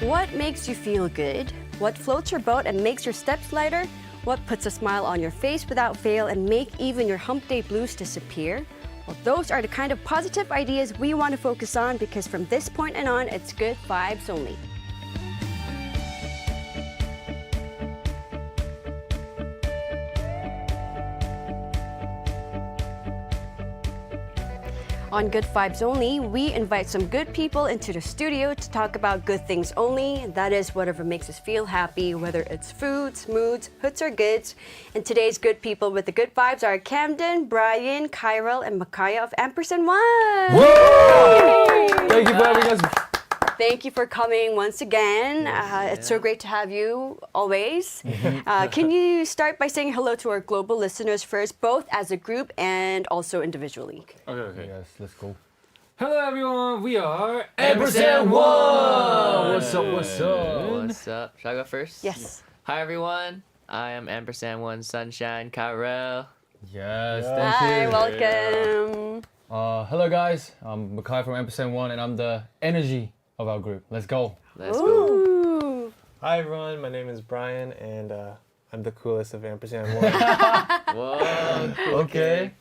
What makes you feel good? What floats your boat and makes your steps lighter? What puts a smile on your face without fail and make even your hump day blues disappear? Well, those are the kind of positive ideas we want to focus on because from this point and on, it's good vibes only. On Good Vibes Only, we invite some good people into the studio to talk about good things only. That is whatever makes us feel happy, whether it's foods, moods, hoods, or goods. And today's good people with the good vibes are Kamden, Brian, Kyrell, and Mackiah of Ampers&One. Thank you for having us. Thank you for coming once again. It's so great to have you always. Can you start by saying hello to our global listeners first, both as a group and also individually? Okay. Yes, let's go. Hello everyone, we are Ampers&One! What's up? What's up? Should I go first? Yes. Hi everyone, I am Ampers&One Sunshine Kyrell. Yes, Hi, thank you. welcome. Hello guys, I'm Mackiah from Ampers&One and I'm the energy of our group. Let's go. Let's go. Ooh. Hi everyone, my name is Brian and I'm the coolest of Ampersand Whoa. Okay.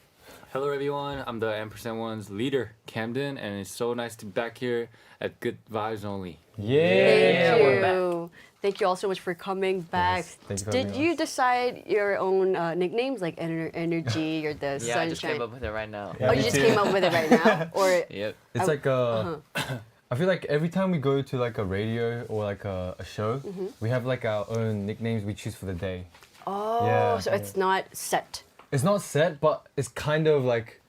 Hello everyone, I'm the Ampers&One's leader, Kamden, and it's so nice to be back here at Good Vibes Only. Yeah. Thank we're you. Thank you also much for coming back. Yes, thank you for Did having you us. decide your own nicknames like energy or the Yeah, sunshine? I just came up with it right now. Yeah. Oh, you me just too. came up with it right now, or Yep. It's like uh-huh. I feel like every time we go to like a radio or like a show, we have like our own nicknames we choose for the day. oh, Yeah. so it's not set. It's not set, but it's kind of like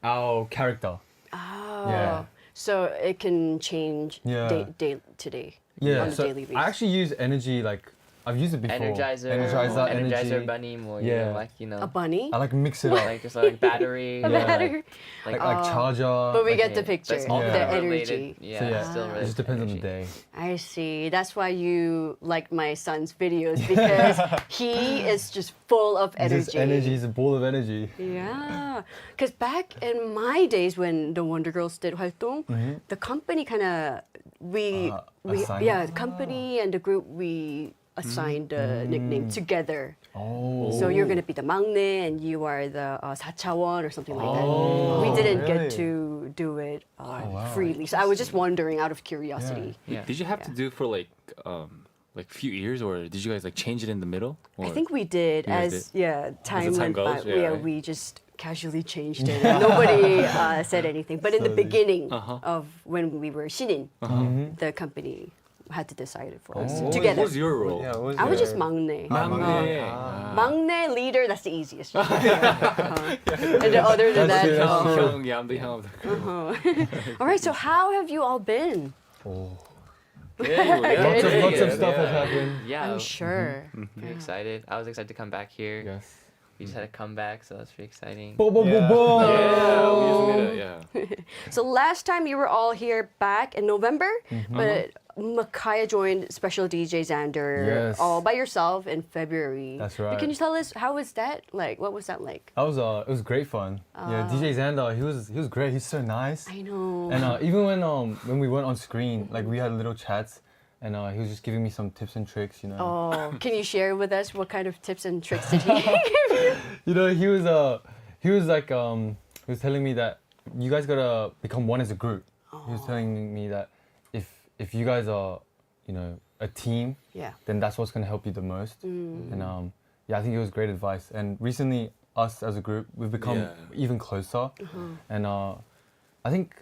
our character. Oh, Yeah. so it can change Yeah. day to day. Yeah, on a so daily basis. I actually use energy like I've used it before. Energizer, energy. Energizer bunny, more you Yeah. know, like you know, A bunny. I like mix it up. like just like battery, A Yeah. battery. like like charger. But we like, get the picture. That's all Yeah. The related. energy. Yeah, So, yeah. still it related just to depends on the energy. day. I see. That's why you like my son's videos because he is just full of energy. This energy is a ball of energy. Yeah, because back in my days when the Wonder Girls did 활동, the company kind of we assigned? yeah, the company and the group we assigned the nickname together. Oh. So you're gonna be the 막내 and you are the 사차원 or something like that. Oh, We didn't really? get to do it wow. freely. So I was just wondering out of curiosity. Yeah. Did you have to do it for like few years, or did you guys like change it in the middle? Or? I think we did You guys as did? time time went by. goes, yeah, right? We just casually changed it. And nobody said anything. But in the beginning of when we were 신인, the company had to decide it for us What together. was your role? Yeah, what was I was your- just 막내. 막내. 막내 leader. That's the easiest. And then other than that, 형, yeah, I'm the 형. all right. So how have you all been? Lots of stuff has happened. Yeah, I'm sure. very excited. I was excited to come back here. Yes. We just had to come back, so that's pretty exciting. Bo bo bo Yeah. bo. Yeah, we just made it, yeah. So last time you were all here back in November, but Mackiah joined Special DJ Xander Yes. all by yourself in February. That's But right. can you tell us how was that like? What was that like? That was it was great fun. Yeah, DJ Xander, he was great. He's so nice. I know. And even when we weren't on screen, like we had little chats, and he was just giving me some tips and tricks, you know. Oh, can you share with us what kind of tips and tricks did he give you? You know, he was like he was telling me that you guys gotta become one as a group. He was telling me that if you guys are, you know, a team, Yeah. then that's what's gonna help you the most. And yeah, I think it was great advice. And recently, us as a group, we've become Yeah. even closer. And I think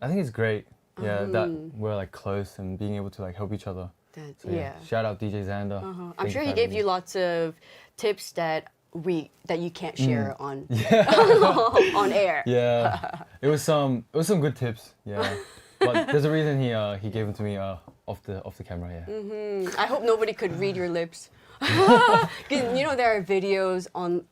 it's great. Yeah, that we're like close and being able to like help each other. So, yeah. Shout out DJ Xander. I'm Thank sure you he for gave having you me. lots of tips that you can't share on on air. Yeah, it was some good tips. Yeah, but there's a reason he gave them to me off the camera. Yeah. I hope nobody could read your lips. 'Cause, you know there are videos on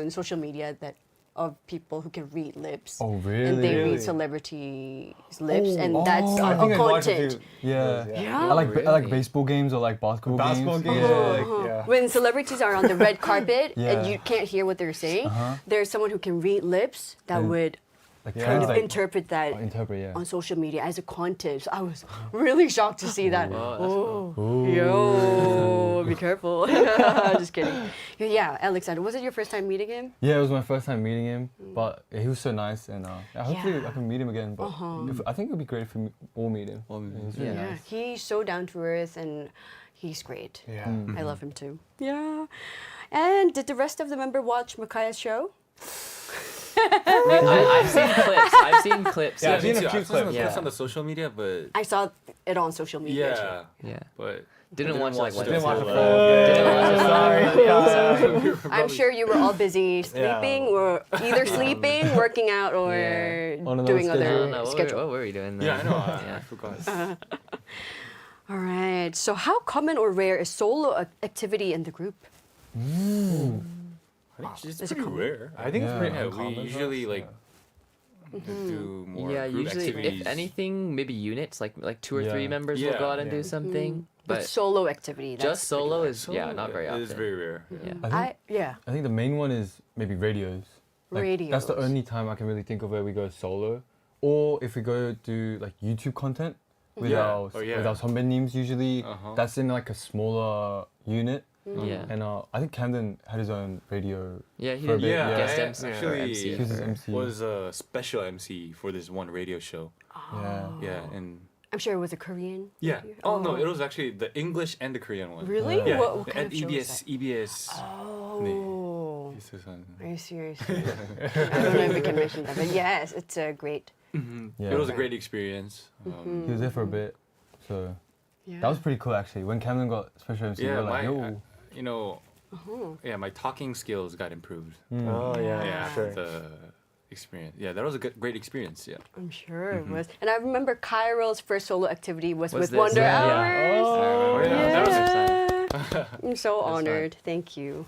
social media that of people who can read lips. Oh And really? they Really? read celebrities' lips, and that's I a think I watched a content. few. Yeah. Yeah. I like Really? baseball games or like basketball, Basketball games, Yeah. like, yeah. When celebrities are on the red carpet and Yeah. you can't hear what they're saying, there's someone who can read lips that And- would like Yeah. kind of translate, interpret that interpret, yeah. on social media as a content. So I was really shocked to see that. Oh, that's Yo, be careful. Just kidding. Yeah, Alexander, was it your first time meeting him? Yeah, it was my first time meeting him, but he was so nice, and hopefully Yeah. I can meet him again. But I think it would be great if we all meet him. He's really Yeah, nice. he's so down to earth and he's great. Yeah. I love him too. Yeah. And did the rest of the member watch Mackiah's show? I've seen clips. I've seen clips. Yeah, Yeah, I've me seen a too. few I've seen some clips. clips Yeah. on the social media, but I saw it on social media. yeah, Yeah. but Didn't watch like one Didn't watch episode. the Didn't watch it. Sorry. I'm sure you were all busy sleeping or either sleeping, working out, or On another doing I schedule. other don't know. schedule. What were we doing there? Yeah, I know. I Yeah. forgot. All right. So how common or rare is solo activity in the group? I think it's Is it pretty common? rare. I think it's Yeah. pretty Yeah, uncommon. we for usually us, like do more Yeah, group usually, activities. if anything, maybe units, like 2 or 3 Yeah. members will Yeah. go out and Yeah. do something. But But solo activity. That's just solo pretty is, not very It often. is very rare. Yeah. I think the main one is maybe radios. That's the Radios. only time I can really think of where we go solo, or if we go do like YouTube content with Yeah. our Oh, yeah. with our 선배님s. Usually Uh-huh. that's in like a smaller unit, Yeah. and I think Kamden had his own radio. Yeah, he For a did bit, Yeah, guest I MC. or actually MC He was his for- MC. Was a special MC for this one radio show. Yeah. Yeah, and I'm sure it was a Korean. yeah. radio? Oh no, it was actually the English and the Korean one. Really? Yeah. What kind At of show was EBS, that? EBS. Oh. This is on- Are you serious? I don't know if we can mention that, but yes, it's a great. Yeah. It was a great experience. He was there for a bit, so Yeah. that was pretty cool actually. When Kamden got special MC, we Yeah, were like, my, yo. you know, yeah, my talking skills got improved. Oh yeah, Yeah, sure. the experience. Yeah, that was a great experience. Yeah. I'm sure it was. And I remember Kyrell's first solo activity was with this? Wonder Yeah. Hours. Oh, yeah. That was Yeah. I'm so honored. Thank you.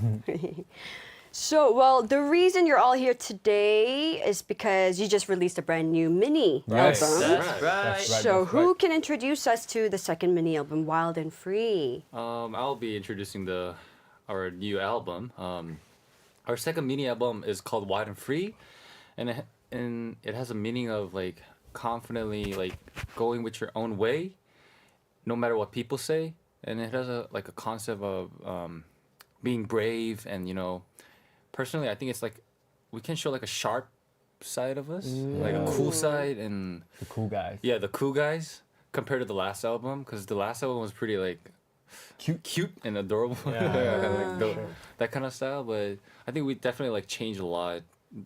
So, well, the reason you're all here today is because you just released a brand new mini Right. album. That's Right. right. That's right. So, that's who right. can introduce us to the second mini album, Wild and Free? I'll be introducing our new album. Our second mini album is called Wild and Free, and it has a meaning of like confidently like going with your own way, no matter what people say, and it has a concept of being brave and personally I think it's like we can show like a sharp side of us, like a cool side and The cool guys. yeah, the cool guys compared to the last album because the last album was pretty like cute and adorable. Yeah. Like that kind of style. But I think we definitely like changed a lot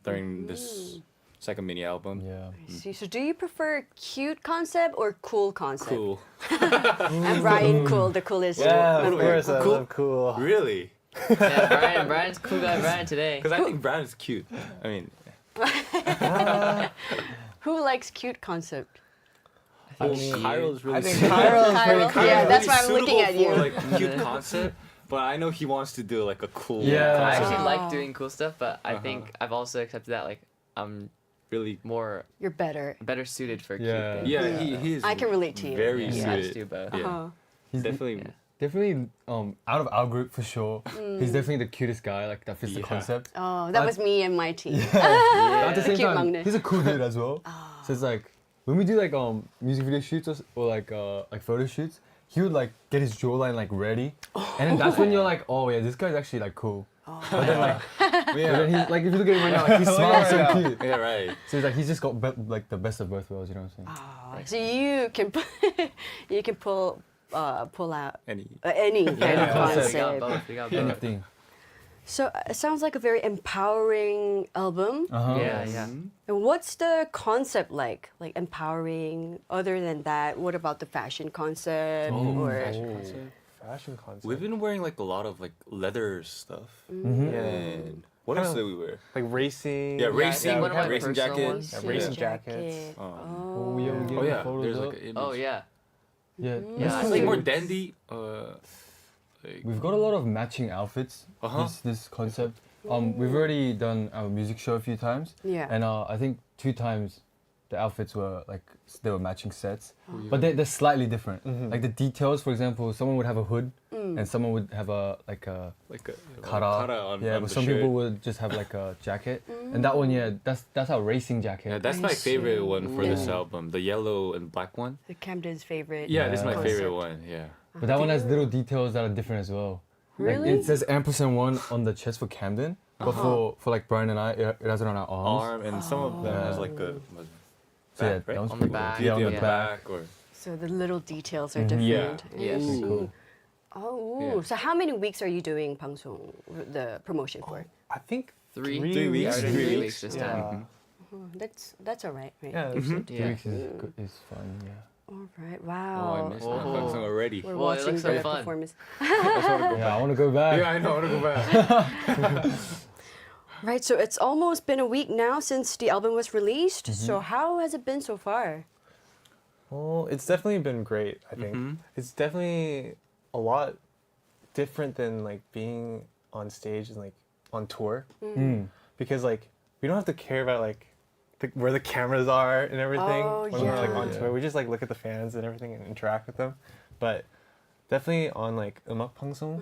during this second mini album. Yeah. I see. So, do you prefer cute concept or cool concept? Cool. And Brian, cool, the coolest Yeah, of member. course. I Cool. love cool. Really? Yeah, Brian's cool guy Brian today. Because I think Brown is cute. I mean, Who likes cute concept? I mean, Kyrell is really I think suitable- Kyrell is pretty Kyrell? cool. Yeah, Kyrell's that's really why I'm looking at suitable you. for, like cute concept, but I know he wants to do like a cool Yeah. I concept. actually like doing cool stuff, but I think I've also accepted that like I'm Really. more You're better. better suited for Yeah. cute things. Yeah, he is. I can relate to you. Very Yeah, suited. I just do both. Yeah. Uh-huh. He's Definitely. Yeah. definitely out of our group for sure. He's definitely the cutest guy. Like that fits the Yeah. concept. Oh, that was me and my team. But at the The same cute time, magnet. he's a cool dude as well. So it's like when we do like music video shoots or like photo shoots, he would like get his jawline like ready, and then that's when you're like, oh yeah, this guy's actually like cool. But then like, but then he's like, if you look at him right now, like, he smiles so cute. Yeah, right. So it's like he's just got like the best of both worlds. You know what I'm saying? So you can you can pull out Any. any kind of We got concept. both. We got both. Anything. So it sounds like a very empowering album. Yeah, yeah. And what's the concept like? Like empowering. Other than that, what about the fashion concept? Or Fashion concept. We've been wearing like a lot of like leather stuff. Mm-hmm. And what else did we wear? like racing. Yeah, racing, one of my racing personal jackets. ones. Yeah, racing jacket. jackets. Oh yeah, we get Oh yeah, photos there's up. like an image. Oh yeah. Yeah, Yeah, that's I It's cool. like more dandy. Like, We've got a lot of matching outfits. Uh-huh. This concept. We've already done our music show a few times. Yeah. And I think 2 times the outfits were like they were matching sets, but they're slightly different. Like the details, for example, someone would have a hood, and someone would have a kara. on, Yeah, on but the some shirt. people would just have like a jacket, and that one, yeah, that's our racing jacket. Yeah, that's I my favorite see. one for this album, the yellow and black one. The Kamden's favorite. Yeah, this is my concept. favorite one. Yeah. But that one has little details that are different as well. Like Really? it says Ampersand-One on the chest for Kamden, but for like Brian and I, it has it on our arms. Arm and some of them has like the So yeah, back, right? that was On the pretty cool. back, Yeah, on the yeah. back. or So the little details are Yeah. different. Yes. Pretty cool. Oh, Yeah. so how many weeks are you doing 방송, the promotion for? I think Three weeks. Started 3 3 weeks this Yeah. time. Oh, that's all right, right? Yeah. Three Yeah. weeks is good, is fun. Yeah. All right. Oh, I Wow. missed that song already. We're Well, it watching looks so the fun. performance. Yeah, I want to go back. Yeah, I know. I want to go back. Right. So it's almost been a week now since the album was released. Mm-hmm. So how has it been so far? Well, it's definitely been great. I think it's definitely a lot different than like being on stage and like on tour, because like we don't have to care about like where the cameras are and everything Oh, when we're like on yeah. tour. We just like look at the fans and everything and interact with them. But definitely on like 음악 방송,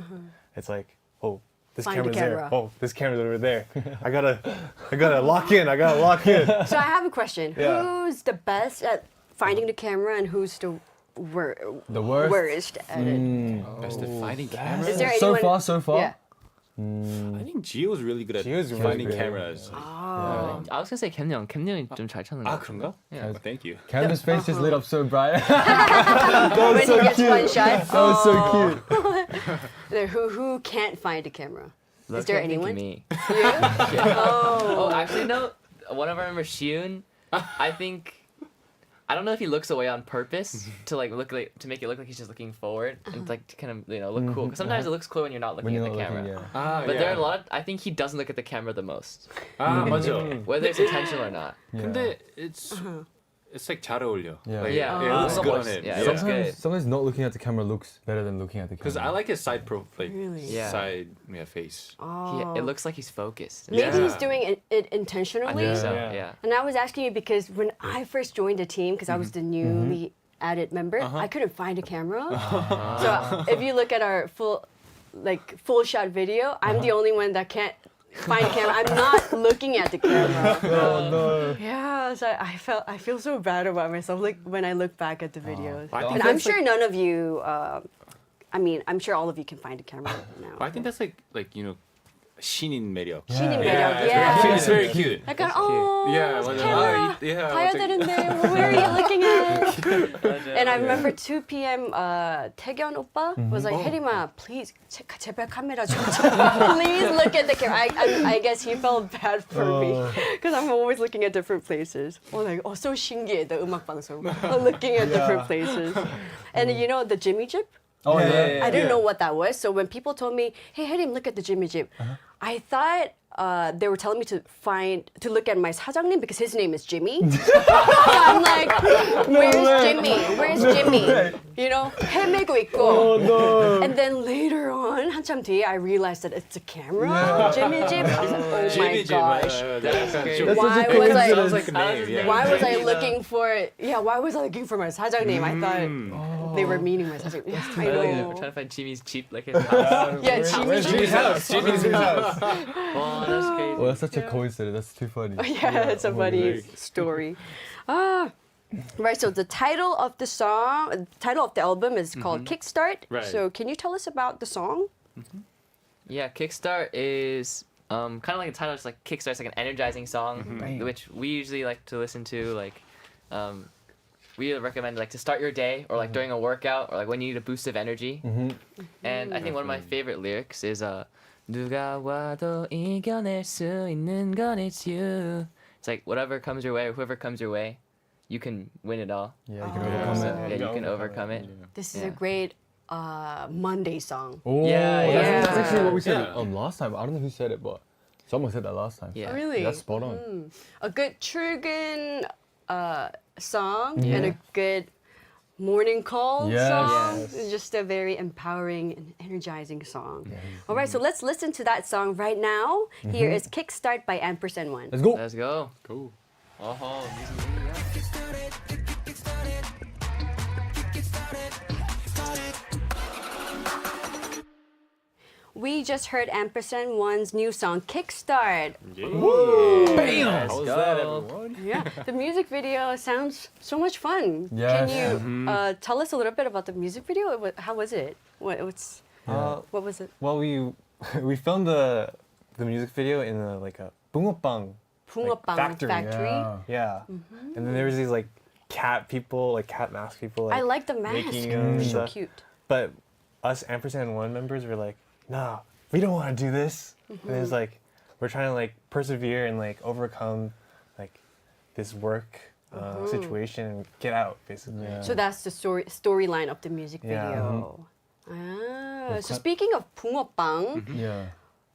it's like, oh, this Find the camera's camera. there. Oh, this camera's over there. I gotta lock in. I gotta lock in. So I have a question. Yeah. Who's the best at finding the camera and who's the The worst? worst at it? Best at finding cameras. Is there So anyone? far. Yeah. I think Gio's really good at Gio's really finding good. cameras. Oh. I was gonna say Kamden. Kamden이 좀 잘 찾는 거. Ah, 그런가? Yeah. Oh, thank you. Camden's face just lit up so bright. When he gets one shot. That was so cute. Who can't find a camera? Look, Is there I think anyone? Me. You? Oh, actually no. One of our members, Shiun, I think. I don't know if he looks away on purpose to like look like to make it look like he's just looking forward and like to kind of look cool. 'Cause sometimes it looks cool when you're not When looking you're at not the camera. looking, yeah. Ah, But yeah. there are a lot of, I think he doesn't look at the camera the most, Ah, 맞아. whether it's intentional or not. 근데 it's like 잘 어울려. Yeah. Like, Yeah. it looks good on Almost. him. Yeah, it looks good. Sometimes not looking at the camera looks better than looking at the camera. Because I like his side Really? Yeah. side face. Oh. It looks like he's focused. Maybe Yeah. he's doing it I intentionally. think so. Yeah. Yeah. And I was asking you because when I first joined the team, because I was the newly added member, I couldn't find a camera. So if you look at our full shot video, I'm the only one that can't find a camera. I'm not looking at the camera. Oh no. Yeah, so I feel so bad about myself like when I look back at the videos. I think And I'm that's sure none of you. I mean, I'm sure all of you can find a camera now. I think that's like 신인 매력. 신인 매력, Yeah, yeah. it's very cute. 약간 Yeah, 저 맞아. camera yeah, 봐야 맞아. 되는데 where are you looking at? And I remember 2 p.m. 태견 오빠 was like, 혜림아, please 제발 카메라 좀 please look at the camera. I guess he felt bad for me because I'm always looking at different places. So 신기해 the 음악 방송. Looking at different places. And you know the Jimmy Jip? Oh I didn't know what that was. So when people told me, "Hey, Hyerim, look at the Jimmy Jip," I thought they were telling me to look at my 사장님 because his name is Jimmy. So I'm like, "Where's Jimmy? Where's Jimmy?" You know, 헤매고 있고. Oh no. And then later on, 한참 뒤에, I realized that it's a camera. Jimmy Jip. I was like, "Oh my Jimmy Jim, gosh." That's great. That's Why such a was I? coincidence. Sounds like a name. Yeah. Why was I looking for? Yeah, why was I looking for my 사장님? I thought they were meaning my 사장님. Yeah, I We're know. trying to find Jimmy's cheap like his house. Yeah, Jimmy Where's Jimmy's house? Jimmy's house. Oh, that's crazy. Well, that's such a coincidence. That's too funny. Yeah, it's a funny my story. Right, so the title of the album is called Kickstart. Right. So can you tell us about the song? Yeah, Kickstart is kind of like the title. It's like Kickstart. It's like an energizing song, which we usually like to listen to. Like, we recommend like to start your day or like during a workout or like when you need a boost of energy. And I think one of my favorite lyrics is 누가 와도 이겨낼 수 있는 건 it's you. It's like whatever comes your way or whoever comes your way, you can win it all. Yeah, you can Yeah. overcome So, it. yeah, you can overcome it. This is Yeah. a great Monday song. Oh, Yeah, that's yeah. actually what we said Yeah. last time. I don't know who said it, but someone said that last time. Yeah. Really? That's spot on. A good 출근 song Yeah. and a good morning call Yes. song. Yes. It's just a very empowering and energizing song. All right, so let's listen to that song right now. Here is Kickstart by Ampers&One. Let's go. Let's go. Cool. Oh, music video. We just heard Ampersand-One's new song, Kickstart. Bam! How was that, go. everyone? Yeah, the music video sounds so much fun. Yes. Can you tell us a little bit about the music video? How was it? What was it? Well, we filmed the music video in a bungeoppang bungeoppang factory. Yeah. Yeah. And then there was these cat people, cat mask people. I like the mask. making them and So stuff. cute. But us Ampersand-One members were like, nah, we don't want to do this. And it's we're trying to persevere and overcome this work situation and get out basically. Yeah. So that's the storyline of the music Yeah. video. So speaking of bungeoppang, Yeah.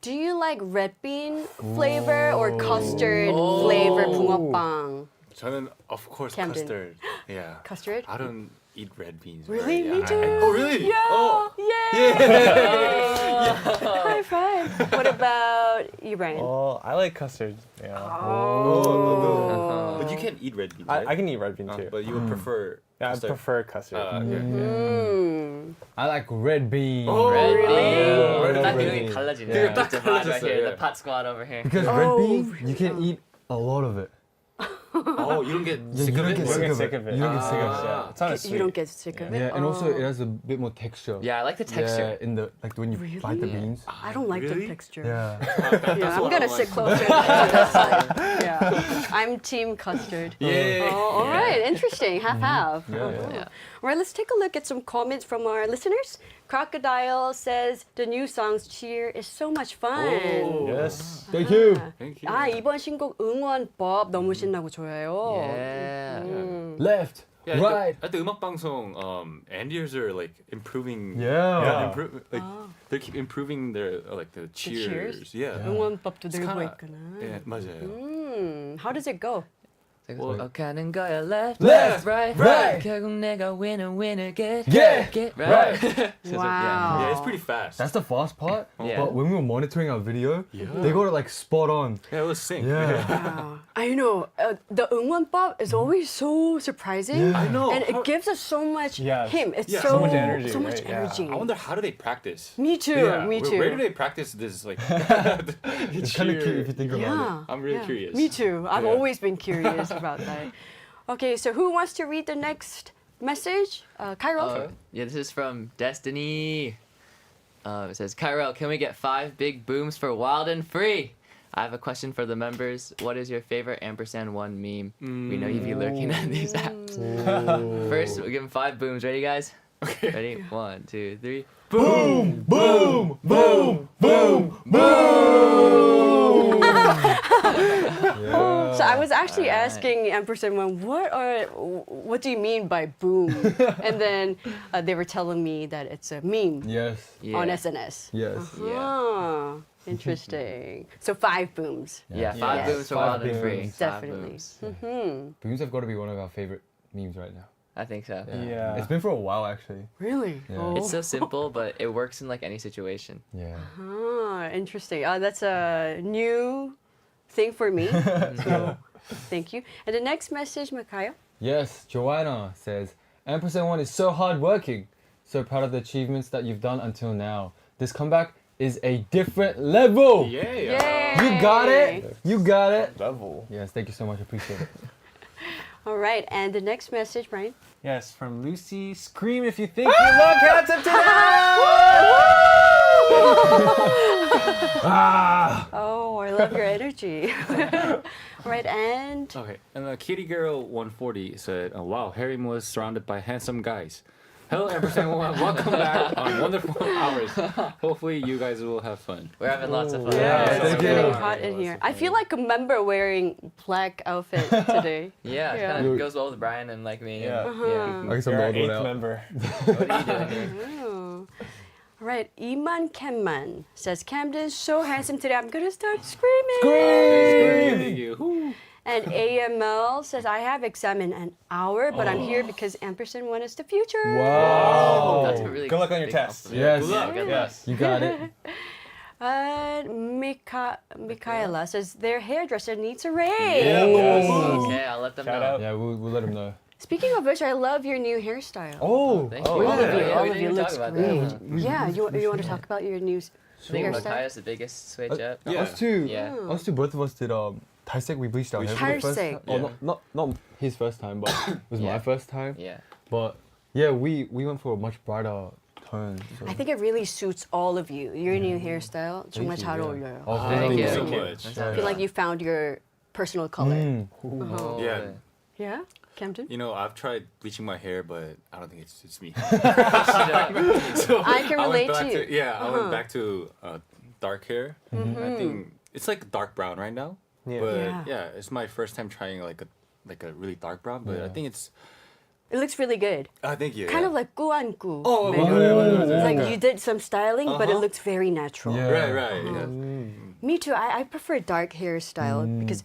do you like red bean flavor or custard flavor bungeoppang? 저는 of course Kamden. custard. Yeah. Custard? I don't eat red beans. Really? Yeah. Me too. Oh really? Yeah. Oh. Yay! High five. What about you, Brian? Oh, I like custard. Yeah. Oh. But you can't eat red beans, right? I can eat red bean too. But you would prefer yeah, I custard. prefer custard. Mm. I like red bean. Oh, Red really? bean. 딱 red 이름이 bean. 갈라지네. Yeah. The divide right 갈라졌어요, here. yeah. The pot squad over here. Because Oh, red bean, you can eat a lot of it. Oh, you don't get Yeah, sick you of don't it? get You don't sick get of sick it. of it. You don't get sick of it. Yeah. It's not as sweet. You don't get sick of it? Yeah, and also Oh. it has a bit more texture. Yeah, I like the texture. Yeah, in the when you bite the Really? beans. I don't like Really? the texture. Yeah. Yeah, I'm what gonna I sit like. closer to this side. Yeah, I'm team custard. Yeah. Oh, all right, interesting. Half. Yeah, Yeah. All right, let's take a look at some comments from our listeners. Crocodile says the new song's cheer is so much fun. Oh. Yes. Thank you. Thank you. 아, 이번 신곡 응원법 너무 신나고 좋아요. Yeah. Left, Yeah, right. at the 음악 방송, Andiers are improving. Yeah. They keep improving their the cheers. cheers? Yeah. 응원법도 It's 늘고 kinda- 있구나. Yeah, 맞아요. How does it go? 가는 거야 left, Left, right, right. 결국 내가 winner get Get right. Wow. Yeah, it's pretty fast. That's the fast part. Yeah. But when we were monitoring our video, Yeah. they got it spot on. Yeah, it was sync. Yeah. Wow. I know. The 응원법 is always so surprising. Yeah. I know. And How- it gives us so much Yes. him. It's Yeah. so, So much energy, so much right? Yeah. energy. I wonder how do they practice? Me too. Yeah, Me too. Where do they practice this? It's kind of cute if you think about it. Yeah. I'm really yeah. curious. Me too. I've Yeah. always been curious about that. Okay, so who wants to read the next message? Kyrell? Yeah, this is from Destiny. It says, Kyrell, can we get 5 big booms for Wild and Free? I have a question for the members. What is your favorite &One meme? We know you'd be lurking at these apps. First, we'll give them 5 booms. Ready, guys? Okay. Ready? 1, 2, 3. Boom, boom, boom, boom, boom. So I was actually Alright. asking &One, what do you mean by boom? And then they were telling me that it's a meme Yes. Yeah. on SNS. Yes. Oh, interesting. So 5 booms. Yeah, 5 Yes. booms for 5 Wild and Free. booms. 5 Definitely. booms. Booms have got to be one of our favorite memes right now. I think so. Yeah. It's been for a while actually. Really? Yeah. Oh. It's so simple, but it works in any situation. Yeah. Ah, interesting. That's a new thing for me. So thank you. And the next message, Mackiah. Yes, Joanna says, &One is so hardworking. So proud of the achievements that you've done until now. This comeback is a different level. Yeah. Yay! You got it. You got it. Level. Yes, thank you so much. Appreciate it. All right, and the next message, Brian. Yes, from Lucy. Scream if you think you look handsome today. Oh, I love your energy. All right, and Okay, and Kyrell 140 said, "Wow, Hyerim was surrounded by handsome guys. Hello, &One. Welcome back on Wonderful Hours. Hopefully, you guys will have fun." We're having lots of fun. yeah, thank it's you. getting hot in here. I feel like a member wearing black outfit today. Yeah, it Yeah. kind of goes well with Brian and me. Yeah. And, yeah. I guess I'm You're our the odd one 8th out. member. What are you doing here? Oh. All right, Iman Kemman says, Kamden's so handsome today, I'm gonna start screaming. Thank you. Woo. And AML says, I have exam in an hour, but I'm here because &One is the future. Wow. That's a really Good luck on your big test. compliment. Yes. Good luck. Good luck. Yes. You got it. Michaela says their hairdresser needs a raise. Okay, I'll let them Shout know. out. Yeah, we'll let him know. Speaking of which, I love your new hairstyle. Oh, Thank you. Oh, all of yeah. you, all We of didn't you even looks talk about great. that. Yeah, you want to talk about your new I think hairstyle? Mackiah's the biggest switch up. Yeah. us two. Yeah. Us two, both of us did talsek. We bleached our hair for the first Talsek. time. Oh, not his first time, but it was my Yeah. first time. Yeah. But yeah, we went for a much brighter tone. So. I think it really suits all of you. Your new hairstyle 정말 you, 잘 yeah. 어울려요. Oh, Thank you. so Thank you. much. That's I feel like you found your personal color. Oh, Yeah. Yeah, Kamden? You know, I've tried bleaching my hair, but I don't think it suits me. yeah. I can relate went back to you. I went back to dark hair. I think it's like dark brown right now. Yeah. But Yeah. yeah, it's my first time trying like a really dark brown. But I think it's. It looks really good. Thank you. Kind of like 꾸안꾸. Oh, maybe. It's like you did some styling, but it looks very natural. Yeah. Right. Yeah. Me too. I prefer dark hairstyle because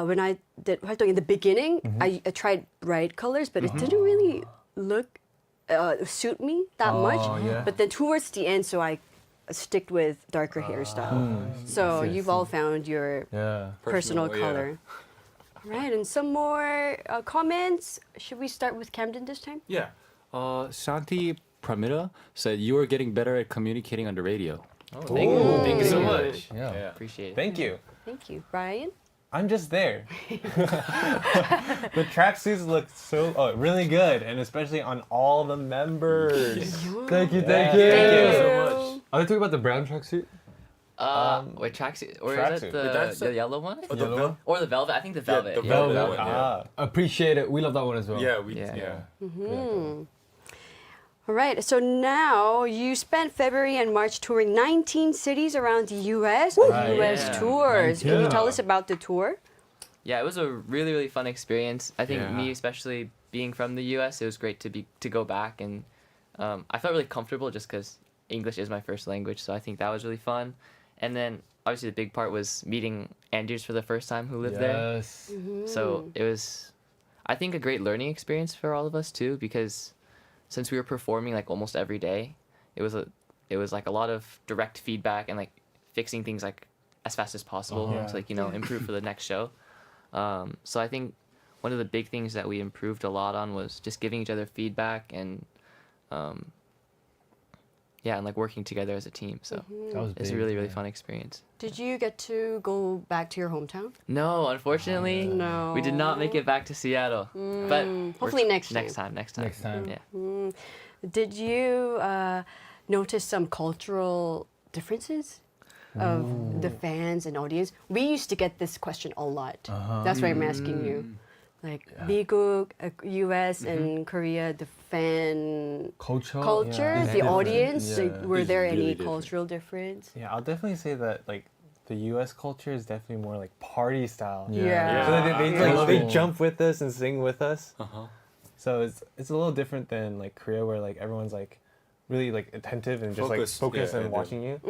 when I did 활동 in the beginning, I tried bright colors, but it didn't really look suit me that much. yeah. But then towards the end, so I sticked with darker hairstyle. So you've all found your Yeah. personal Personal, yeah. color. Right, and some more comments. Should we start with Kamden this time? Yeah. Shanti Pramita said you are getting better at communicating on the radio. Oh, thank you. Thank you so much. Yeah. Appreciate it. Thank you. Thank you, Brian. I'm just there. The tracksuits look really good, and especially on all the members. Thank you. Thank you. you. Thank you so much. Are they talking about the brown tracksuit? Wait, tracksuit? Or is tracksuit. it Wait, that's the yellow one? Oh, the vel- Or the velvet? I think the velvet. the yeah. velvet. Velvet. one, Ah, Appreciate it. We love that one as well. Yeah, we Yeah. All right, so now you spent February and March touring 19 cities around the U.S. Right. U.S. Yeah. tours. Can you 19. tell us about the tour? Yeah, it was a really, really fun experience. I think Yeah. me, especially being from the U.S., it was great to go back, and I felt really comfortable just because English is my first language, so I think that was really fun. And then obviously the big part was meeting Andrews for the first time who lived there. Yes. So it was, I think, a great learning experience for all of us too, because since we were performing like almost every day, it was like a lot of direct feedback and like fixing things like as fast as possible Yeah. to like improve for the next show. So I think one of the big things that we improved a lot on was just giving each other feedback and and like working together as a team. So That was it's a big, really, really yeah. fun experience. Did you get to go back to your hometown? No, unfortunately, No. we did not make it back to Seattle. But Hopefully we're- next time. Next time. Next time. Yeah. Did you notice some cultural differences of the fans and audience? We used to get this question a lot. That's why I'm asking you. Like 미국, US, and Korea, the fan Culture. culture, Yeah. the Different. audience. Yeah. Like, were It's there really any different. cultural difference? yeah, I'll definitely say that like the U.S. culture is definitely more like party style. Yeah. So they Yeah. they jump with us and sing with us. Uh-huh. So it's a little different than like Korea, where like everyone's like really like attentive and just Focused, like focused yeah, and and watching you.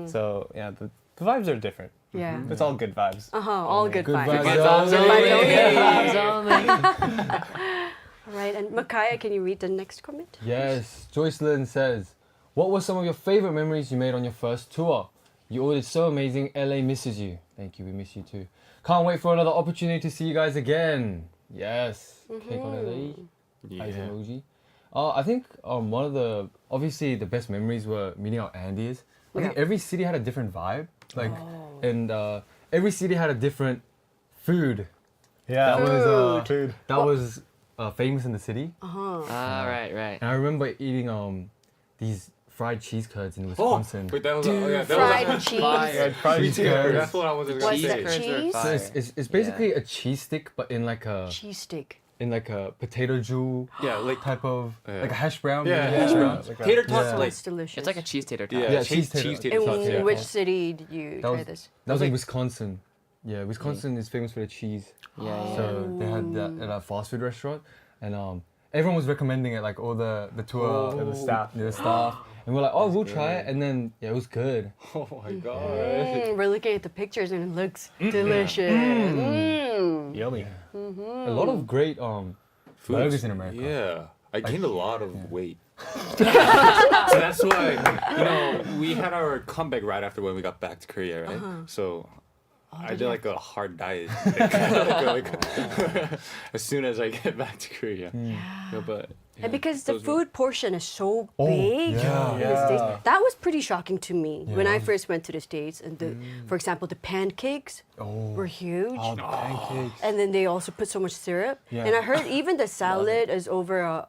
So yeah, the vibes are different. Yeah. It's all good vibes. All good, Good vibes. vibes. Good vibes only. Vibes only. All right, and Mackiah, can you read the next comment? Yes. Joyce Lynn says, "What were some of your favorite memories you made on your first tour? You all did so amazing. LA misses you. Thank you. We miss you too. Can't wait for another opportunity to see you guys again. Yes. Cake on LA. Eyes emoji. I think one of the obviously the best memories were meeting our Andes. I think every city had a different vibe. Like, and every city had a different food. Yeah. That was famous in the city. Right. And I remember eating these fried cheese curds in Wisconsin. Wait, that was Fried cheese. Yeah, probably Cheese curds. That's what I was gonna What's say. that cheese? So it's basically a cheese stick, but in like a Cheese stick. potato jus Yeah, like type of Yeah. like a hash brown. Yeah, maybe? hash brown. like Tater that. tots, Yeah. like It's delicious. It's like a cheese tater tot. yeah, cheese cheese tater. In tots. Yeah. which city did you That try was- this? That was in like- Wisconsin. Yeah, Wisconsin is famous for the cheese. Yeah. So they had that at a fast food restaurant, and everyone was recommending it, like all the tour, the staff. the staff, and we're like, oh, we'll try it, and then yeah, it was good. Oh my god. We're looking at the pictures and it looks delicious. Mm. Yummy. A lot of great burgers in America. Yeah, I gained a lot of weight. So that's why, we had our comeback right after when we got back to Korea, right? So I did like a hard diet, as soon as I get back to Korea. But And because the those were- food portion is so big yeah. in the States, Yeah. that was pretty shocking to me when I Yeah. first went to the States. And for example, the pancakes were huge. Oh, the pancakes. And then they also put so much syrup. Yeah. And I heard even the salad is over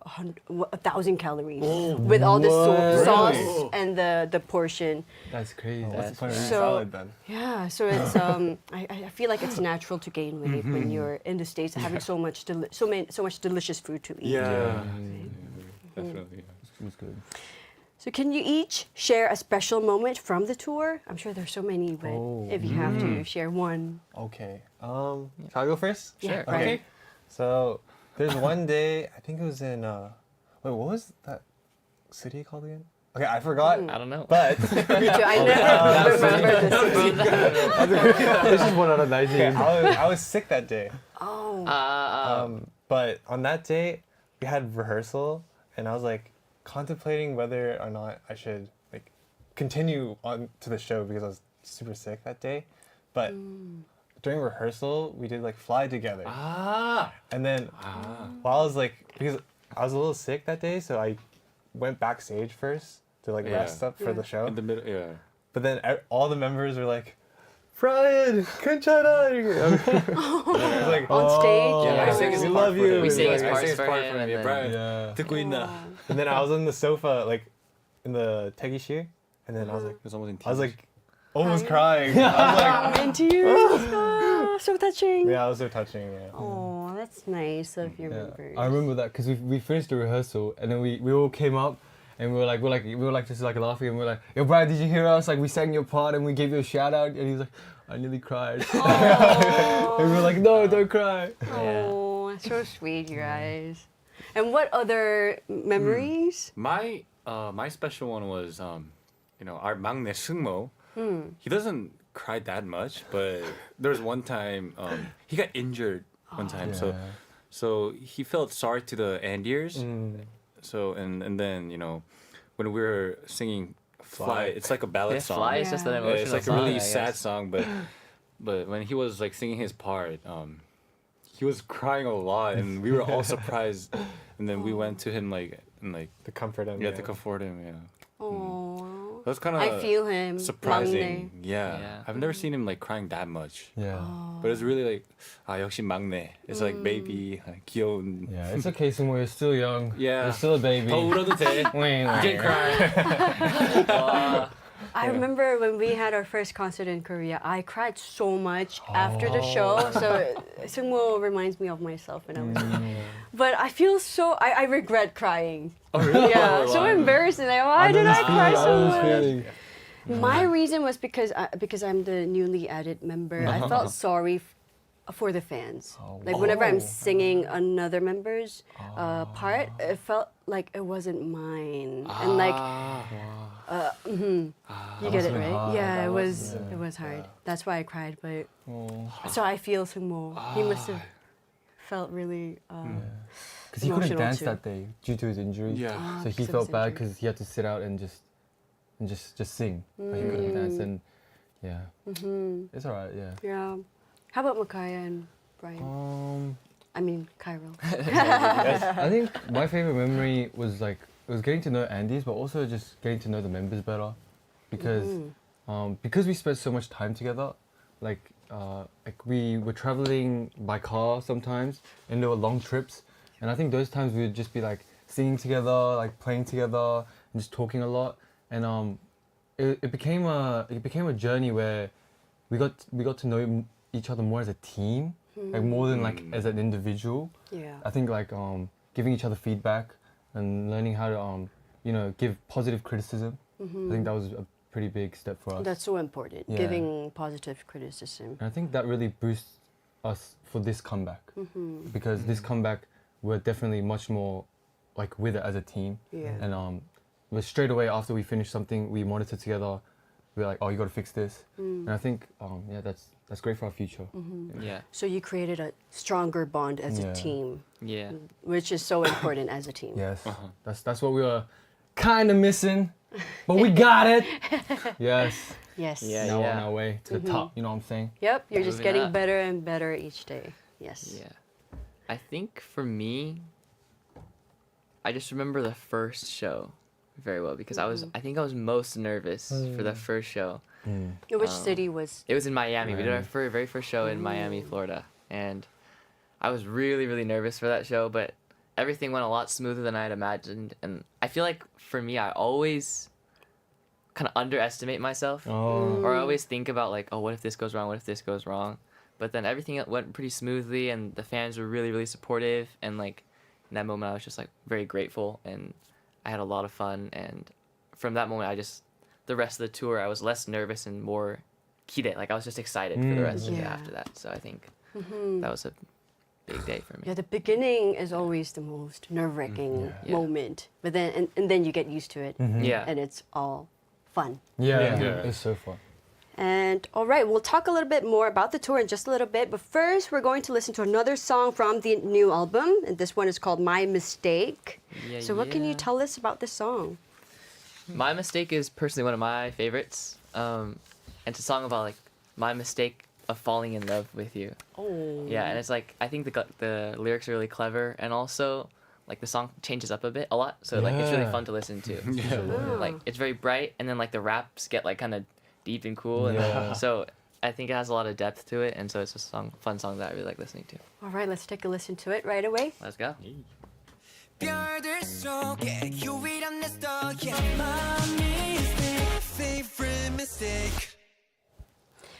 1,000 calories with all the What? sauce Really? and the portion. That's crazy. What's the point of eating So- salad then? Yeah, so it's I feel like it's natural to gain weight when you're in the States having so much delicious food to eat. Yeah. Definitely. It's good. So can you each share a special moment from the tour? I'm sure there's so many, but if you have to share one. Okay. Can I go first? Yeah, Okay. right. So there's one day, I think it was in wait, what was that city called again? Okay, I forgot. I don't know. But Me too. I never remember the city. This is 1 out of 19. I was sick that day. Oh. But on that day, we had rehearsal, and I was like contemplating whether or not I should like continue on to the show because I was super sick that day. But during rehearsal, we did like fly together, and then while I was like, because I was a little sick that day, so I went backstage first to like Yeah. rest up for the show. In the middle, yeah. But then all the members were like, Brian, 괜찮아. I was like, On stage? Yeah, I sang his we part love for you. him. We sang his I parts sang his for part him, for him. and Yeah, then- Brian. Yeah. 듣고 있나? And then I was on the sofa, like in the 대기실, and then I was like, It was almost in I was tears. like, almost crying. I was like, I'm into you. So touching. yeah, it was so touching. Yeah. Oh, that's nice of your members. I remember that because we finished the rehearsal and then we all came up and we were like just like laughing and we were like, yo Brian, did you hear us? Like we sang your part and we gave you a shout out and he was like, I nearly cried. And we were like, no, don't cry. Oh, that's so sweet, you guys. And what other memories? My special one was our 막내 승모. He doesn't cry that much, but there was one time he got injured one time, so he felt sorry to the Andiers. So and then when we were singing Fly, it's like a ballad Yeah, song. Fly is just an Yeah. Yeah, emotional it's like a song, really I sad guess. song, but when he was like singing his part, he was crying a lot, and we were all surprised. And then we went to him and To comfort him. to comfort him. Yeah, Oh, that was kind of I feel him. surprising. 막내. Yeah. I've never seen him like crying that much. Yeah. But it's really like 역시 막내. It's like baby, 귀여운. Yeah, it's okay, Sumo. You're still young. Yeah. You're still a baby. 더 울어도 돼. You can cry. I remember when we had our first concert in Korea, I cried so much after the show. So Sungmo reminds me of myself when I was young. But I feel I regret crying. Oh really? Yeah, so embarrassing. Like, why did I cry so much? Feeling. My reason was because I'm the newly added member. I felt sorry for the fans. Like whenever I'm singing another member's part, it felt like it wasn't mine. And like you get it, really right? hard. Yeah, That it was- was hard. That's why I cried. But so I feel Sungmo. He must have felt really. Because he couldn't Emotional dance too. that day due to his injury. Yeah. So he because of felt his bad injury. because he had to sit out and just sing. But he couldn't dance and yeah. It's alright, yeah. Yeah. How about Mackiah and Brian? I mean, Kyrell. I think my favorite memory was like it was getting to know Andy's, but also just getting to know the members better, because we spent so much time together. Like we were traveling by car sometimes, and there were long trips, and I think those times we would just be like singing together, like playing together, and just talking a lot, and it became a journey where we got to know each other more as a team, like more than like as an individual. Yeah. I think like giving each other feedback and learning how to give positive criticism. I think that was a pretty big step for us. That's so important. Yeah. Giving positive criticism. And I think that really boosts us for this comeback, because this comeback we're definitely much more like with it as a team. Yeah. And straight away after we finished something, we monitored together, we're like, oh, you got to fix this. And I think, yeah, that's great for our future. Yeah. So you created a stronger bond as a Yeah. team, Yeah. which is so important as a team. Yes, that's what we were kind of missing, but we got it. Yes. Yes. Yeah. Now we're on our way to the top. You know what I'm saying? Yep, you're just Moving getting up. better and better each day. Yes. Yeah. I think for me, I just remember the first show very well because I think I was most nervous for the first show. Which city was? It was in Miami. We did our Miami. very first show in Miami, Florida. And I was really, really nervous for that show, but everything went a lot smoother than I had imagined. And I feel like for me, I always kind of underestimate myself. Oh. Or I always think about like, oh, what if this goes wrong? What if this goes wrong? But then everything went pretty smoothly and the fans were really, really supportive. And like in that moment, I was just like very grateful and I had a lot of fun. And from that moment, the rest of the tour, I was less nervous and more kide. Like I was just excited for the rest of it Yeah. after that. So I think that was a big day for me. Yeah, the beginning is always the most nerve-wracking Yeah. moment, but then and then you get used to it, Yeah. and it's all fun. Yeah, Yeah. it's so fun. And all right, we'll talk a little bit more about the tour in just a little bit. But first, we're going to listen to another song from the new album, and this one is called "My Mistake." Yeah, So, what can you yeah. tell us about this song? My Mistake is personally one of my favorites. And it's a song about like my mistake of falling in love with you. Oh, Yeah, and it's like I think the lyrics are really clever, and also like the song changes up a lot, so like it's really Yeah. fun to listen to. Oh. Like it's very bright, and then like the raps get like kind of deep and cool, and Yeah. so I think it has a lot of depth to it, and so it's a fun song that I really like listening to. all right, let's take a listen to it right away. Let's go. 별들 속에 유일한 내 star, yeah. My mistake, favorite mistake.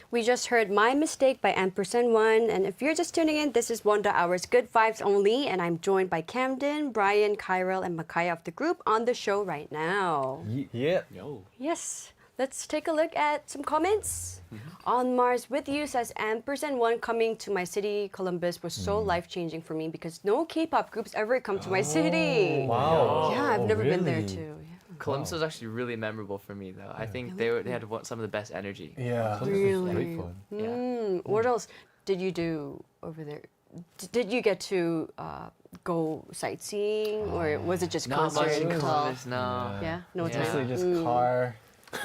We just heard My Mistake by Ampers&One. And if you're just tuning in, this is Wonder Hour's Good Vibes Only. And I'm joined by Kamden, Brian, Kyrell, and Mackiah of the group on the show right now. Yeah. Yo. Yes, let's take a look at some comments. On Mars With You says, Ampers&One coming to my city, Columbus, was so life-changing for me because no K-pop groups ever come to my city. Wow. Yeah, I've never been there really? too. Columbus was actually really memorable for me though. I think they had some of the best energy. Yeah. Really? Great fun. Yeah. What else did you do over there? Did you get to go sightseeing, or was it just Not concert much in and call? Columbus, no. Yeah, no Yeah. time. Mostly just car.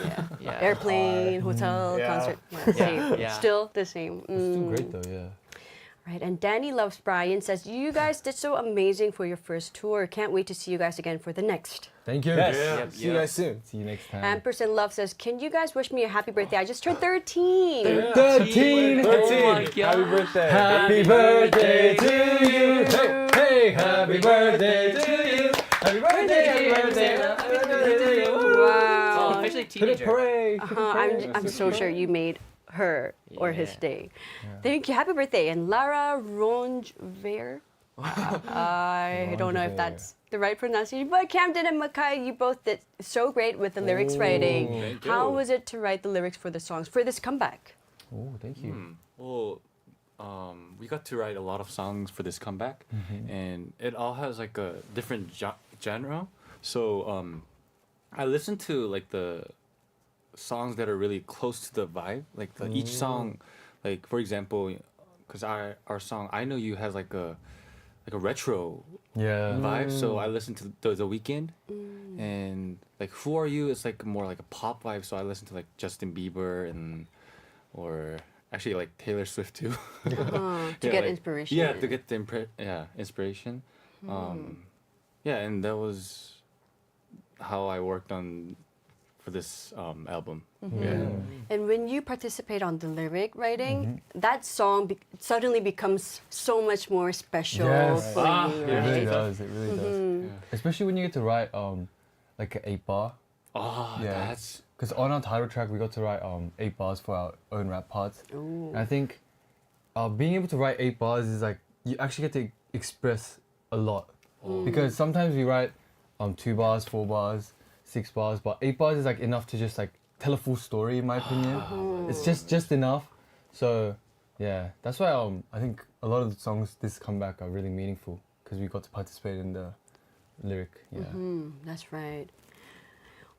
Yeah. Yeah. Airplane, hotel, Yeah. concert. Yeah, same. Yeah. Still the same. It's still great though, yeah. Right, and Danny Loves Brian says, you guys did so amazing for your first tour. Can't wait to see you guys again for the next. Thank you. Yes. Yep, See you yep. guys soon. See you next time. Ampersand Love says, can you guys wish me a happy birthday? I just turned 13. 13! 13. Happy birthday. Happy birthday to you! Hey, hey! Happy birthday to you! Happy birthday! Happy birthday! Happy birthday to you! Oh, Wow. officially Hit it, teenager. parade! I'm so sure you made her or his Yeah. day. Thank you. Happy birthday. And Lara Rongever. I don't know if Rongever. that's the right pronunciation, but Kamden and Mackiah, you both did so great with the lyrics writing. Thank How you. was it to write the lyrics for the songs for this comeback? Oh, thank you. Well, we got to write a lot of songs for this comeback, and it all has like a different genre. So I listened to like the songs that are really close to the vibe. Like each song, like for example, because our song "I Know You" has like a retro Yeah. vibe. So I listened to the Weeknd, and like "Who Are You" is like more like a pop vibe. So I listened to like Justin Bieber or actually like Taylor Swift too. To Yeah, get like- inspiration. Yeah, to get the inspiration. Yeah, and that was how I worked on for this album. Yeah. And when you participate on the lyric writing, that song suddenly becomes so much more special Yes. for you, It really right? does. It really does. Especially when you get to write like an 8-bar. Oh, Yeah. that's Because on our title track, we got to write 8 bars for our own rap parts. Ooh. And I think being able to write 8 bars is like, you actually get to express a lot. Because sometimes we write 2 bars, 4 bars, 6 bars, but 8 bars is like enough to just like tell a full story in my opinion. It's just enough. So yeah, that's why I think a lot of the songs this comeback are really meaningful because we got to participate in the lyric. Yeah. That's right.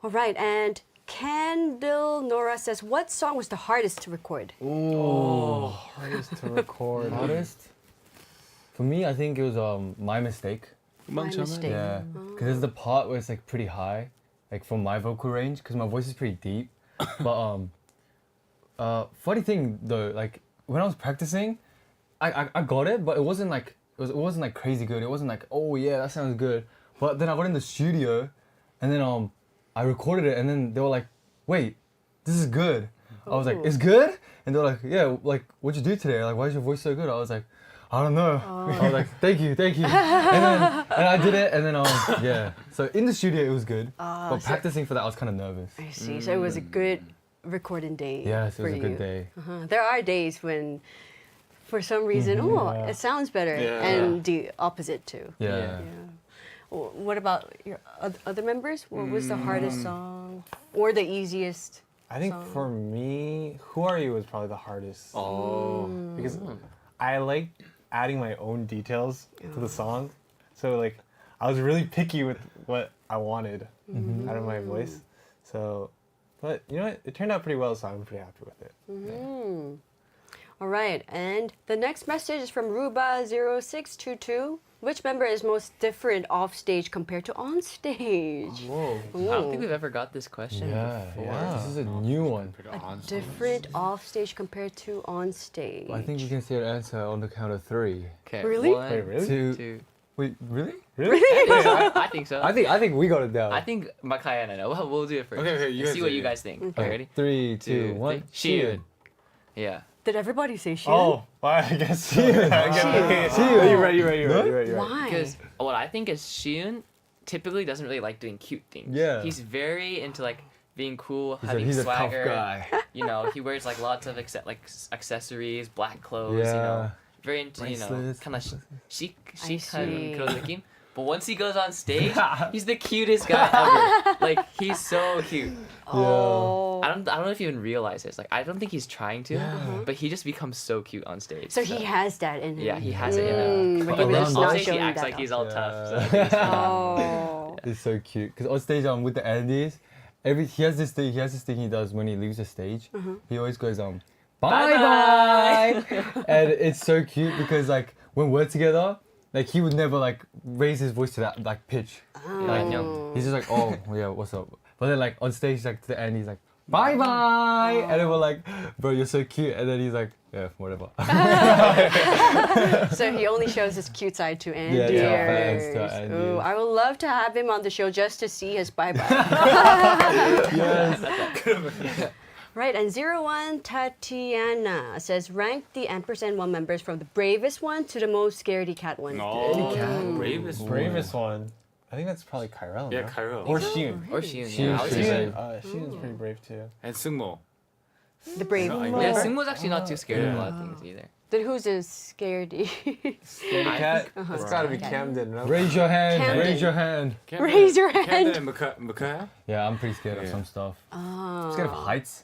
All right, and Candle Nora says, what song was the hardest to record? Hardest to record. Hardest? For me, I think it was My Mistake. My Mistake. Yeah, because there's the part where it's like pretty high, like from my vocal range, because my voice is pretty deep. But funny thing though, like when I was practicing, I got it, but it wasn't like crazy good. It wasn't like, oh yeah, that sounds good. But then I got in the studio, and then I recorded it, and then they were like, wait, this is good. I was like, it's good? And they were like, yeah, like what'd you do today? Like, why is your voice so good? I was like, I don't know. I was like, thank you. And I did it, and then yeah. So in the studio it was good, but practicing for that I was kind of nervous. I see. So it was a good recording day. Yes, it was for a good you. day. There are days when, for some reason, it sounds better, and the opposite too. Yeah. What about your other members? What was the hardest song or the easiest? I think for me, Who Are You was probably the hardest. Because I like adding my own details to the song. So like I was really picky with what I wanted out of my voice. So, but you know what? It turned out pretty well, so I'm pretty happy with it. All right, and the next message is from Ruba0622. Which member is most different off stage compared to on stage? Whoa. I don't think we've ever got this question before. Yeah. This is a new one. Different off stage compared to on stage. I think we can see an answer on the count of 3. Okay. Really? One, Wait, really? 2. Wait, really? I think so. I think we got it down. I think Mackiah and I know. We'll do it first. Okay, you guys See what do you it. guys think. Okay, ready? 3, 2, 1. Shiyun. Yeah. Did everybody say Shiyun? Oh, well, I guess so. You're right. Why? Because what I think is Shiyun typically doesn't really like doing cute things. Yeah. He's very into like being cool, He's having a tough swagger. guy. You know, he wears like lots of accessories, black clothes. Yeah. You know, very into Bracelets. kind of chic I see. 그런 느낌. But once he goes on stage, he's the cutest guy ever. Like he's so cute. Oh. I don't know if you even realize this. Like I don't think he's trying to, but he just becomes so cute on stage. So he has that in him. Yeah, he has it in him. But But he then was on not stage he showing acts that like he's off. all tough. So I think it's fine. Oh. It's so cute. Because on stage with the Andes, he has this thing he does when he leaves the stage. He always goes bye bye, and it's so cute because like when we're together, like he would never like raise his voice to that like pitch. Like he's just like, oh yeah, what's up? But then like on stage, like to the end, he's like bye bye, and then we're like, bro, you're so cute, and then he's like, yeah, whatever. So he only shows his cute side to Andy. fans to Andy. Ooh, I would love to have him on the show just to see his bye bye. Yes. Right, and 01 Tatiana says, rank the Ampers&One members from the bravest one to the most scaredy cat one. Bravest one. I think that's probably Kyrell. Yeah, no? Kyrell. Or Shiyun. Or Shiyun. Shiyun, Yeah, I would say Shiyun. so. Shiyun's pretty brave too. And Sungmo. The brave. No, I- Yeah, member. Sungmo's actually not too scared of a lot of things either. Then who's a scaredy? Scaredy cat? It's gotta be Kamden, no? Raise your hand. Camden. Raise your hand. Raise your hand. Kamden and Mackiah? Yeah, I'm pretty scared of Yeah. some stuff. Oh. I'm scared of heights.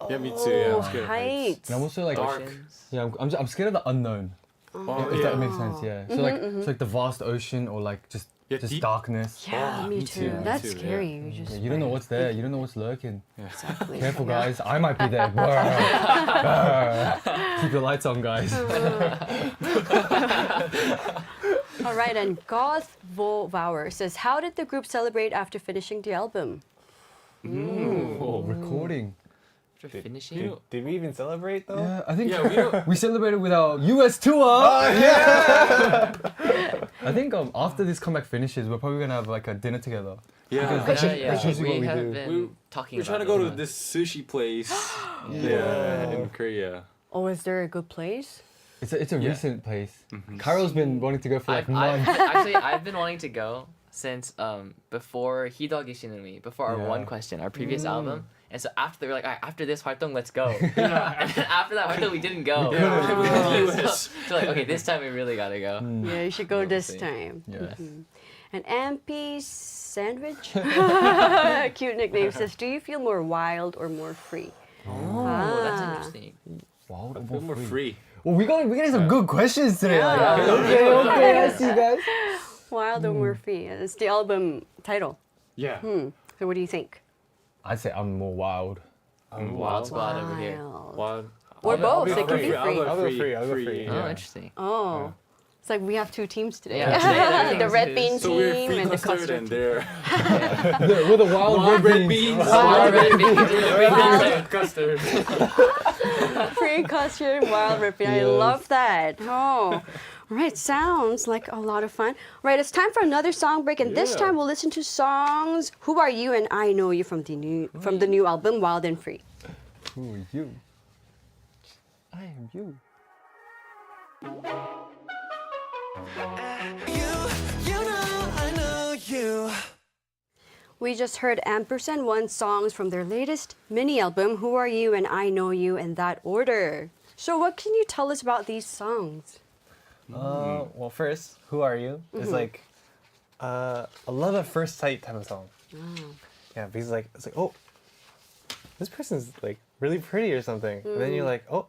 Yeah, me too. Yeah, I'm scared of heights. heights. And I'm also like, Dark. yeah, I'm scared of the unknown. Oh, If yeah. that makes sense, yeah. So like, it's like the vast ocean or like just Yeah, just deep- darkness. Yeah, me me too. too, me That's too, scary. yeah. You just Yeah, you don't know what's there. You don't know what's lurking. exactly. Careful, Yeah. guys. I might be there. Brr. Keep your lights on, guys. All right, and Goth Vower says, how did the group celebrate after finishing the album? Oh, recording. After finishing? Did we even celebrate though? Yeah, I think Yeah, we don't- we celebrated with our US tour. I think after this comeback finishes, we're probably gonna have like a dinner together. Yeah. That's usually we what we have do. been talking We're trying to about go it. to this sushi place. Yeah, in Korea. Oh, is there a good place? It's a Yeah. recent place. Kyrell's been wanting to go for like months. I've been wanting to go since before Hidogi Shinumi, before our Yeah. One Question, our previous album. And so after they were like, all right, after this 활동, let's go. And then after that 활동, we didn't go. So like, okay, this time we really gotta go. Yeah, you should go We'll this see. time. Yeah. And Ampy Sandwich, cute nickname, says, do you feel more wild or more free? Oh, that's interesting. Wow, I feel more free. Well, we getting some good questions today. Yeah. Like, okay, I see you guys. Wild or more free? It's the album title. Yeah. So what do you think? I'd say I'm more wild. Wild Squad over here. Wild. Wild. Or both. be They can free. be I'll free. go I'll go free. free, I'll go free. Oh, Yeah. interesting. Oh. It's like we have 2 teams today. Yeah, today the red everything's bean So we're team free and the custard custard and team. they're With the wild red beans. Wild red beans. custard. Free custard, wild red bean. I Yes. love that. Oh. All right, sounds like a lot of fun. All right, it's time for another song break, and this Yeah. time we'll listen to songs "Who Are You" and "I Know You" from the new album "Wild and Free." Who are you? I am you. You know I know you. We just heard &One songs from their latest mini album "Who Are You" and "I Know You" in that order. So, what can you tell us about these songs? Well, first, Who Are You? It's like a love at first sight type of song. Yeah, because like it's like, oh, this person's like really pretty or something, and then you're like, oh,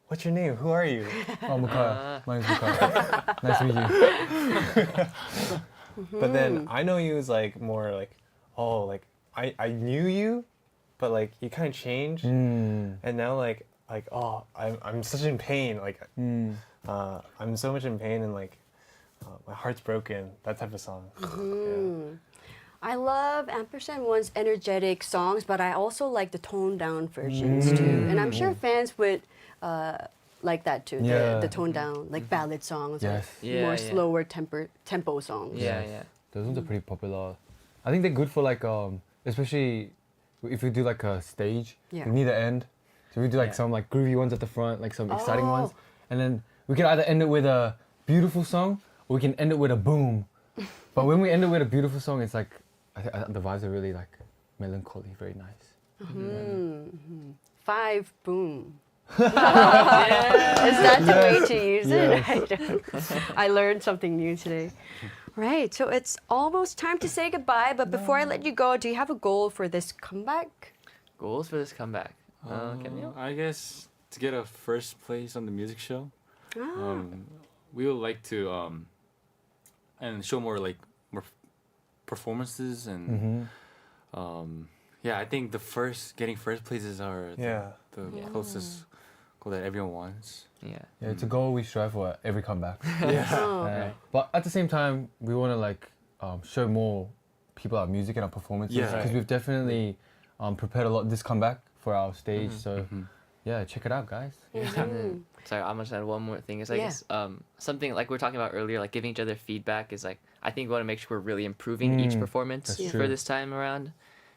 what's your name? Who are you? Oh, Mackiah. My name's Mackiah. Nice to meet you. But then I Know You is like more like, oh, like I knew you, but like you kind of changed, and now like oh, I'm such in pain, like I'm so much in pain and like my heart's broken. That type of song. I love &One's energetic songs, but I also like the toned down versions too. And I'm sure fans would like that too. Yeah. The toned down, like ballad songs, or Yes. Yeah, more yeah. slower tempo songs. Yeah, yeah. Those ones are pretty popular. I think they're good for like especially if we do like a stage. Yeah. We need the end. So we do like Yeah. some like groovy ones at the front, like some exciting Oh. ones, and then we can either end it with a beautiful song or we can end it with a boom. But when we end it with a beautiful song, it's like the vibes are really like melancholy, very nice. 5 boom. Is that the way to use it? I don't. I learned something new today. Right, so it's almost time to say goodbye, but before I let you go, do you have a goal for this comeback? Goals for this comeback. Kamden? I guess to get a first place on the music show. Ah. We would like to and show more performances and yeah, I think getting first places are the closest goal that everyone wants. Yeah. Yeah, it's a goal we strive for at every comeback. Oh. But at the same time, we want to like show more people our music and our performances Yeah. because we've definitely prepared a lot this comeback for our stage. So yeah, check it out, guys. Sorry, I'm gonna add one more thing. It's like Yeah. it's, something like we were talking about earlier, like giving each other feedback is like I think we want to make sure we're really improving each performance That's for true. this time around.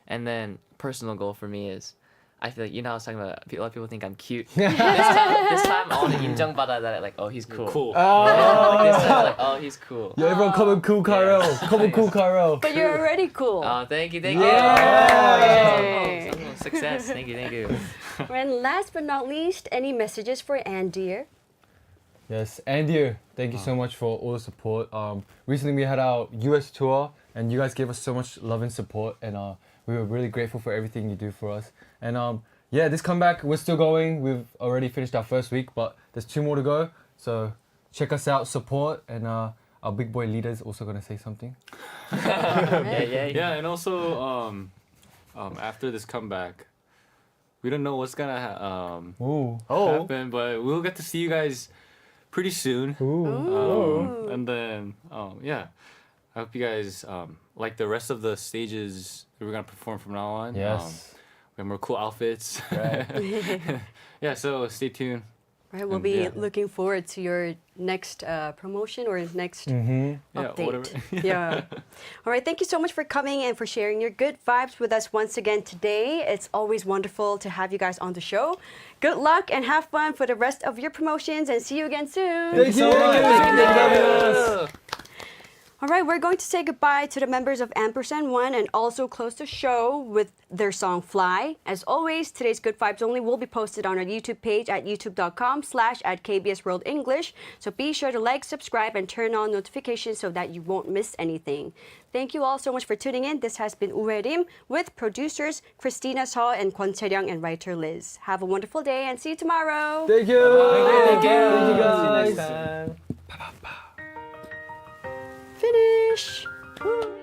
And then personal goal for me is I feel like I was talking about a lot of people think I'm cute. this time I want to 인정받아 that like, oh, he's cool. Cool. Like this time like, oh, he's cool. Yeah, everyone come and cool Kyrell. Come and cool Kyrell. But you're already cool. Oh, thank you. Yay. Oh, success. Thank you. And last but not least, any messages for Andy? Yes, Andy, thank you so much for all the support. Recently we had our US tour and you guys gave us so much love and support and we were really grateful for everything you do for us. And yeah, this comeback, we're still going. We've already finished our first week, but there's 2 more to go. So check us out, support, and our big boy leader is also gonna say something. Yeah, and also after this comeback, we don't know what's gonna happen, but we'll get to see you guys pretty soon. And then yeah, I hope you guys like the rest of the stages that we're gonna perform from now on. Yes. We have more cool outfits. Right. Yeah, so stay tuned. Right, we'll And, be yeah. looking forward to your next promotion or next Yeah, update. whatever. Yeah. All right, thank you so much for coming and for sharing your good vibes with us once again today. It's always wonderful to have you guys on the show. Good luck and have fun for the rest of your promotions and see you again soon. Thank you. All right, we're going to say goodbye to the members of &One and also close the show with their song Fly. As always, today's Good Vibes Only will be posted on our YouTube page at youtube.com/@KBS World English. So be sure to like, subscribe, and turn on notifications so that you won't miss anything. Thank you all so much for tuning in. This has been Hyerim with producers Christina Seo and Kwon Chae-ryung and writer Liz. Have a wonderful day and see you tomorrow. Thank you. Thank you. Thank you guys. See you next time. Finish. Woo.